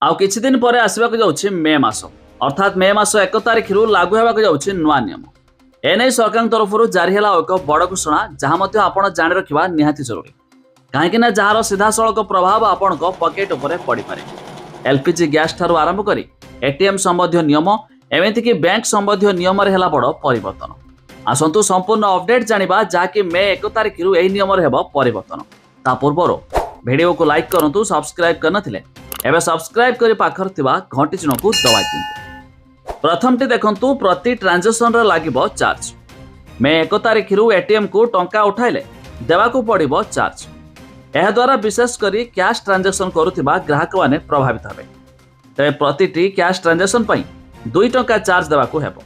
आउ किछि दिन पर आसवाक जाउछि मे मास अर्थात मे मास 1 तारिख रु लागू हेबाक जाउछि नुआ नियम। एने सरकार तरफ जारी होला एक बड़ घोषणा जहाँ मध्य आपण जानि रखिबा निहाती जरूरी कहीं ना जार सीधा सड़क प्रभाव आपण पकेट उपरे पड़ पारे। एलपीजी गैस ठारू आरंभ करी एटीएम संबंधी नियम एमतीक बैंक संबंधी नियम हेला बड़ परिवर्तन। आसतु संपूर्ण अपडेट जानिबा जहाँकि मे 1 तारिख रु एही नियम हेबो परिवर्तन। ता पूर्व वीडियो को लाइक करंतु, सब्सक्राइब करनथिले एबे सब्सक्राइब करी पाखर थिबा घंटी चिन्ह को दबाइ दियंतु। प्रथमटी देखंतु प्रति ट्रांजैक्शन रे लागिबो चार्ज। मे 1 तारिख रु एटीएम को टंका उठाइले देवाकू पड़िबो चार्ज। एहा द्वारा विशेष करी कैश ट्रांजैक्शन करुथिबा ग्राहक माने प्रभावित हेबे। तबे प्रतिटी कैश ट्रांजैक्शन पई 2 टंका चार्ज देवाकू हेबो।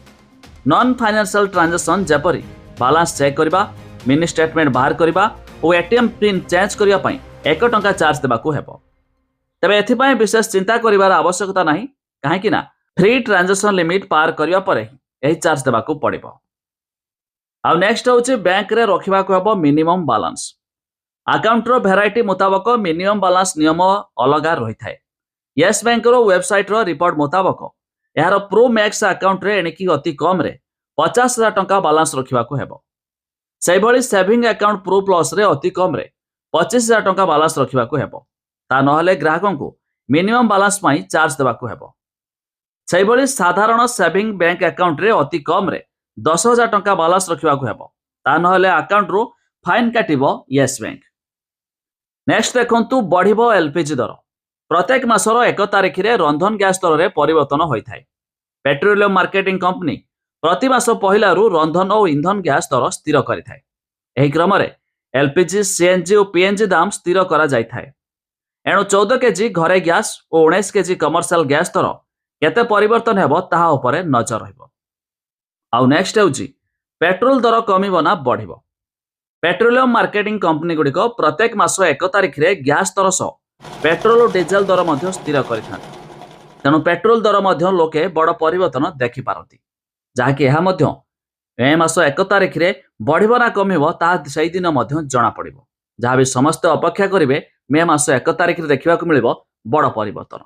नॉन फाइनेंशियल ट्रांजैक्शन जेपरी बैलेंस चेक करबा, मिनी स्टेटमेंट बाहर करबा और एटीएम पिन चेंज करिया पई 1 टंका चार्ज देवाकू हेबो। तबे एथिपाई विशेष चिंता करिवार आवश्यकता नाही, काहेकि ना फ्री ट्रांजैक्शन लिमिट पार करिया परे एही चार्ज देवाकू पड़िबो। आ नेक्स्ट होची बैंक रे रखिबाकू हेबो मिनिमम बैलेंस। अकाउंट रो वेराइटी मुताबक मिनिमम बैलेंस नियम अलगा रही थाए। येस बैंक रो वेबसाइट रो रिपोर्ट मुताबक यार प्रो मैक्स अकाउंट रे एणिकी अति कम रे 50,000 टंका बैलेंस रखिबाकू हेबो। सेहि भली सेविंग अकाउंट प्रो प्लस रे अति कम रे 25,000 टंका बैलेंस रखिबाकू हेबो। ता नहले ग्राहकों को मिनिमम बैलेंस पाई चार्ज देवाकू हेबो। सेहि भली साधारण सेविंग बैंक अकाउंट रे अति कम रे 10,000 टंका बैलेंस रखिबाकू हेबो। ता नहले अकाउंट रो फाइन काटिबो येस बैंक। नेक्स्ट देखंतु बढ़िबो एलपीजी दर। प्रत्येक मासर 1 तारिख रे रंधन गैस दर रे परिवर्तन होइथाय। पेट्रोलियम मार्केटिंग कंपनी प्रति मास पहिला रु रंधन और इंधन गैस दर स्थिर करिथाय। एही क्रम रे एलपीजी, सीएनजी और पीएनजी दाम स्थिर करा जाइथाय। एणु 14 केजी घरे गैस और 19 केजी कमर्शियल गैस दर केते परिवर्तन हेबो ताहा उपरे नजर रहिबो। आउ नेक्स्ट हेउची पेट्रोल दर कमिबो ना बढ़िबो। पेट्रोलियम मार्केटिंग कंपनी गुड़िक प्रत्येक मास 1 तारिख रे गैस दर सह पेट्रोल और डीजेल दर मध्य स्थिर करिथांती। तेणु पेट्रोल दर मध्य लोके बड़ परिवर्तन देखि पारती, जहाँकि एहा मध्य मे मास 1 तारिख रे बढ़िबो ना कमिबो ताहा सेही दिन मध्य जणा पड़िबो। जहाँ भी समस्त अपेक्षा करिवे मे मास 1 तारिख रे देखिबाकू मिलिबो बड़ परिवर्तन।